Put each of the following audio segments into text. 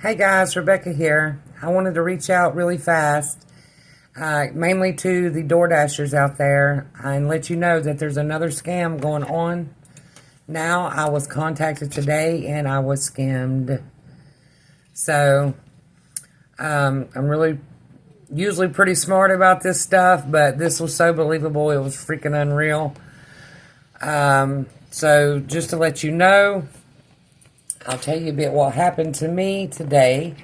Hey guys, Rebecca here. I wanted to reach out really fast, mainly to the DoorDashers out there, and let you know that there's another scam going on. Now, I was contacted today and I was scammed. So, I'm really usually pretty smart about this stuff, but this was so believable, it was freaking unreal. So, just to let you know, I'll tell you a bit what happened to me today.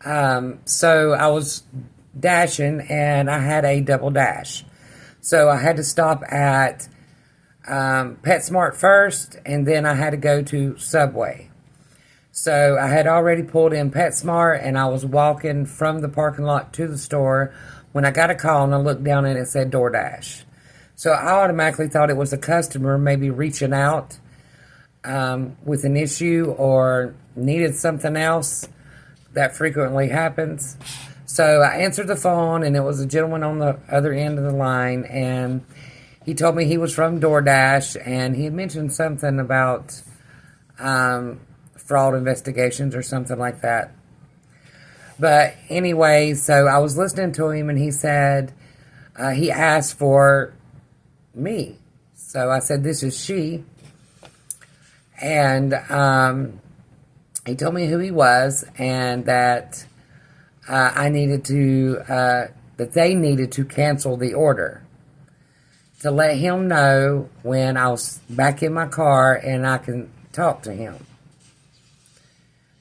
So I was dashing and I had a double dash. So I had to stop at PetSmart first and then I had to go to Subway. So I had already pulled in PetSmart and I was walking from the parking lot to the store when I got a call and I looked down and it said DoorDash. So I automatically thought it was a customer maybe reaching out with an issue or needed something else. That frequently happens. So I answered the phone and it was a gentleman on the other end of the line and he told me he was from DoorDash and he had mentioned something about fraud investigations or something like that. But anyway, so I was listening to him and he said, he asked for me. So I said, this is she. And he told me who he was and that I needed to, that they needed to cancel the order. To let him know when I was back in my car and I can talk to him.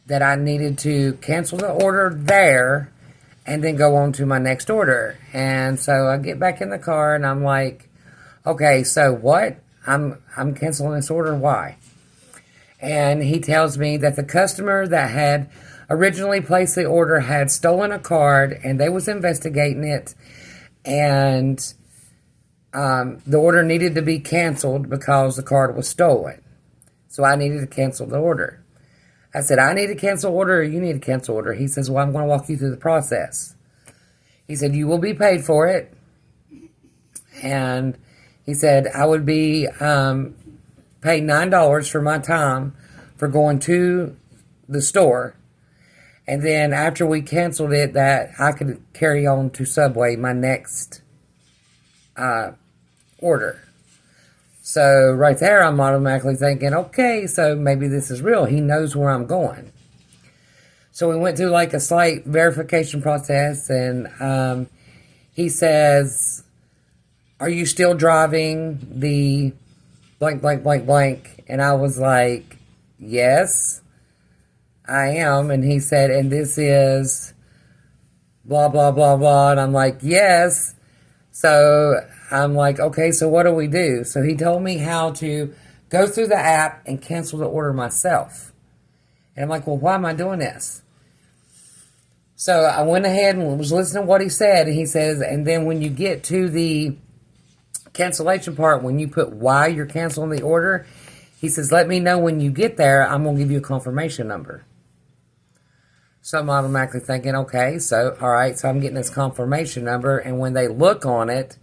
That I needed to cancel the order there and then go on to my next order. And so I get back in the car and I'm like, okay, so what? I'm canceling this order, why? And he tells me that the customer that had originally placed the order had stolen a card and they was investigating it and the order needed to be canceled because the card was stolen. So I needed to cancel the order. I said, I need to cancel order or you need to cancel order? He says, well, I'm going to walk you through the process. He said, you will be paid for it. And he said, I would be paid $9 for my time for going to the store. And then after we canceled it, that I could carry on to Subway, my next order. So right there, I'm automatically thinking, okay, so maybe this is real. He knows where I'm going. So we went through like a slight verification process and he says, are you still driving the blank, blank, blank, blank? And I was like, yes, I am. And he said, and this is blah, blah, blah, blah. And I'm like, yes. So I'm like, okay, so what do we do? So he told me how to go through the app and cancel the order myself. And I'm like, well, why am I doing this? So I went ahead and was listening to what he said. And he says, and then when you get to the cancellation part, when you put why you're canceling the order, he says, let me know when you get there. I'm going to give you a confirmation number. So I'm automatically thinking, okay, so, all right, so I'm getting this confirmation number. And when they look on it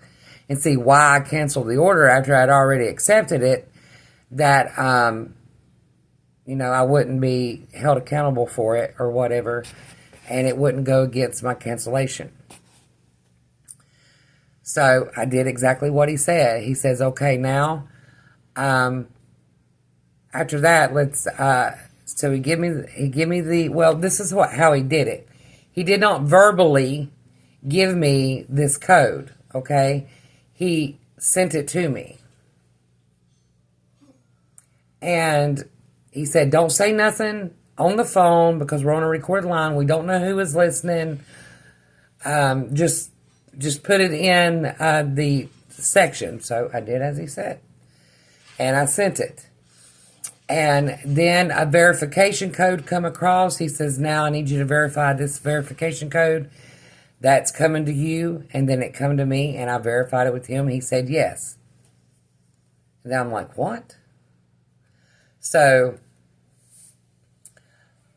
and see why I canceled the order after I'd already accepted it, that, I wouldn't be held accountable for it or whatever. And it wouldn't go against my cancellation. So I did exactly what he said. He says, okay, now, after that, let's, so he give me the, well, this is how he did it. He did not verbally give me this code, okay? He sent it to me. And he said, don't say nothing on the phone because we're on a recorded line. We don't know who is listening. Just put it in the section. So I did as he said. And I sent it. And then a verification code come across. He says, now I need you to verify this verification code that's coming to you. And then it come to me and I verified it with him. He said, yes. And I'm like, what? So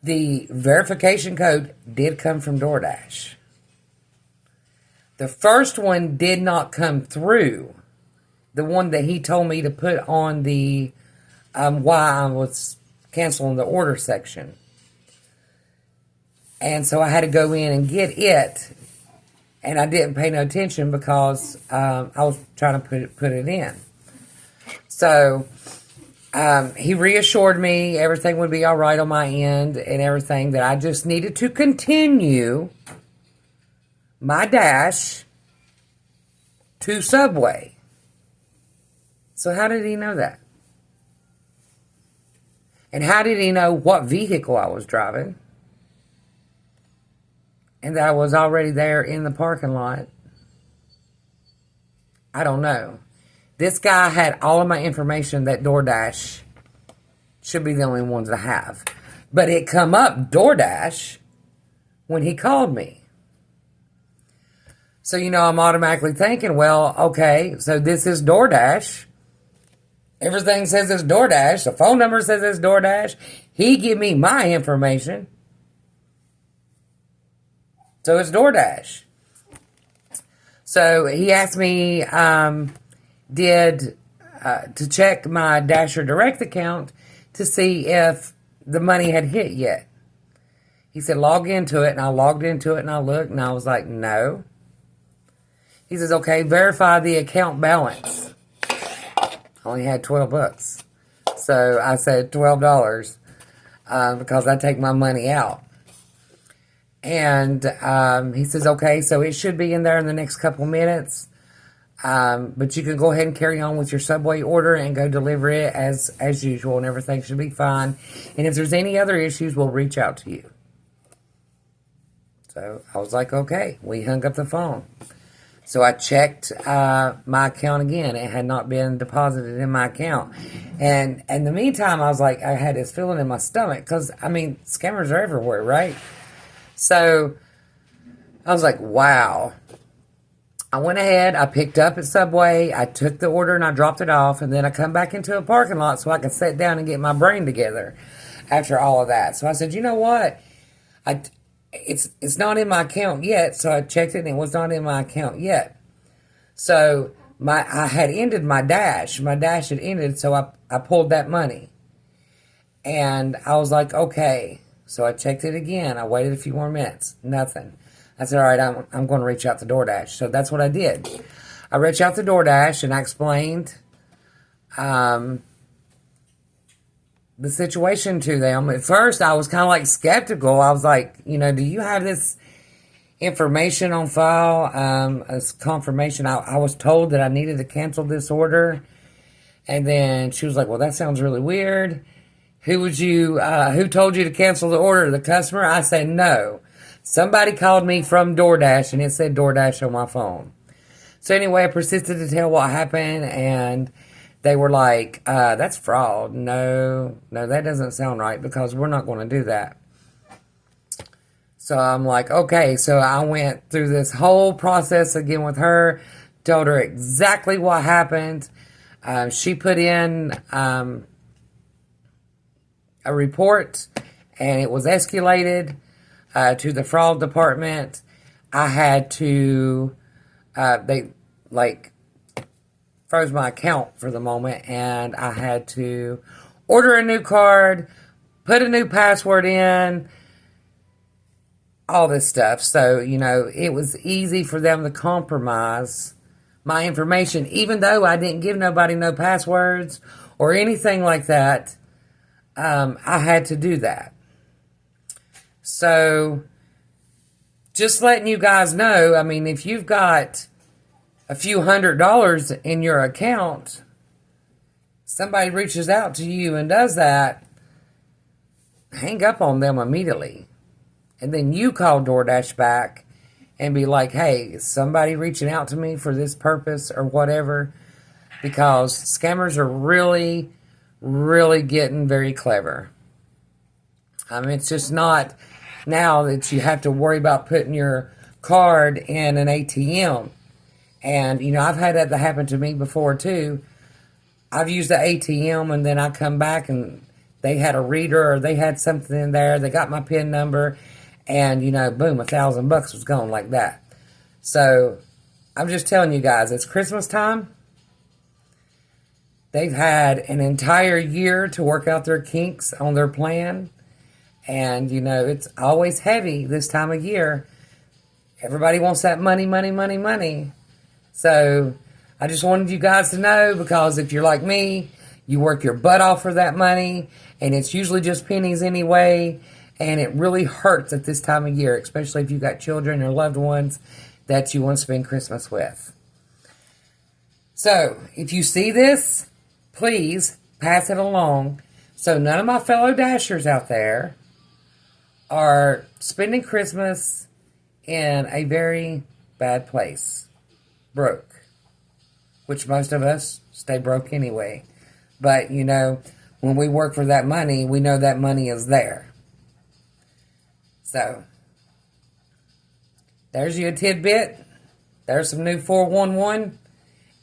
the verification code did come from DoorDash. The first one did not come through. The one that he told me to put on the why I was canceling the order section. And so I had to go in and get it. And I didn't pay no attention because I was trying to put it in. So he reassured me everything would be all right on my end and everything, that I just needed to continue my dash to Subway. So how did he know that? And how did he know what vehicle I was driving? And that I was already there in the parking lot? I don't know. This guy had all of my information that DoorDash should be the only ones to have. But it come up DoorDash when he called me. So, I'm automatically thinking, well, okay, so this is DoorDash. Everything says it's DoorDash. The phone number says it's DoorDash. He give me my information. So it's DoorDash. So he asked me to check my Dasher Direct account to see if the money had hit yet. He said, log into it. And I logged into it and I looked and I was like, no. He says, okay, verify the account balance. I only had $12. So I said $12 because I take my money out. And he says, okay, so it should be in there in the next couple minutes. But you can go ahead and carry on with your Subway order and go deliver it as usual, and everything should be fine. And if there's any other issues, we'll reach out to you. So I was like, okay. We hung up the phone. So I checked my account again. It had not been deposited in my account. And in the meantime, I was like, I had this feeling in my stomach because, scammers are everywhere, right? So I was like, wow. I went ahead, I picked up at Subway, I took the order and I dropped it off, and then I come back into a parking lot so I could sit down and get my brain together after all of that. So I said, you know what? It's not in my account yet. So I checked it and it was not in my account yet. So I had ended my dash. My dash had ended, so I pulled that money. And I was like, okay. So I checked it again. I waited a few more minutes. Nothing. I said, all right, I'm going to reach out to DoorDash. So that's what I did. I reached out to DoorDash and I explained the situation to them. At first, I was kind of like skeptical. I was like, do you have this information on file as confirmation? I was told that I needed to cancel this order. And then she was like, well, that sounds really weird. Who told you to cancel the order? The customer? I said, no. Somebody called me from DoorDash and it said DoorDash on my phone. So anyway, I persisted to tell what happened, and they were like, that's fraud. No, that doesn't sound right because we're not going to do that. So I'm like, okay. So I went through this whole process again with her, told her exactly what happened. She put in a report, and it was escalated to the fraud department. I had to, they froze my account for the moment, and I had to order a new card, put a new password in, all this stuff. So, it was easy for them to compromise my information, even though I didn't give nobody no passwords or anything like that. I had to do that. So, just letting you guys know, if you've got a few $100s in your account, somebody reaches out to you and does that, hang up on them immediately. And then you call DoorDash back and be like, hey, is somebody reaching out to me for this purpose or whatever? Because scammers are really, really getting very clever. It's just not now that you have to worry about putting your card in an ATM. And, I've had that happen to me before, too. I've used the ATM, and then I come back, and they had a reader, or they had something in there. They got my PIN number, and, boom, $1,000 was gone like that. So, I'm just telling you guys, it's Christmas time. They've had an entire year to work out their kinks on their plan. And, you know, it's always heavy this time of year. Everybody wants that money, money, money, money. So I just wanted you guys to know, because if you're like me, you work your butt off for that money, and it's usually just pennies anyway, and it really hurts at this time of year, especially if you've got children or loved ones that you want to spend Christmas with. So if you see this, please pass it along, so none of my fellow Dashers out there are spending Christmas in a very bad place, broke, which most of us stay broke anyway. But, you know, when we work for that money, we know that money is there. So, there's you a tidbit. There's some new 411.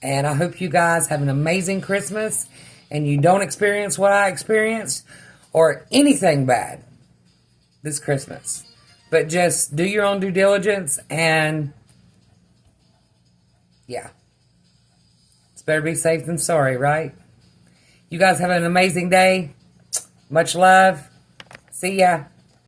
And I hope you guys have an amazing Christmas, and you don't experience what I experienced or anything bad this Christmas. But just do your own due diligence, and yeah. It's better be safe than sorry, right? You guys have an amazing day. Much love. See ya.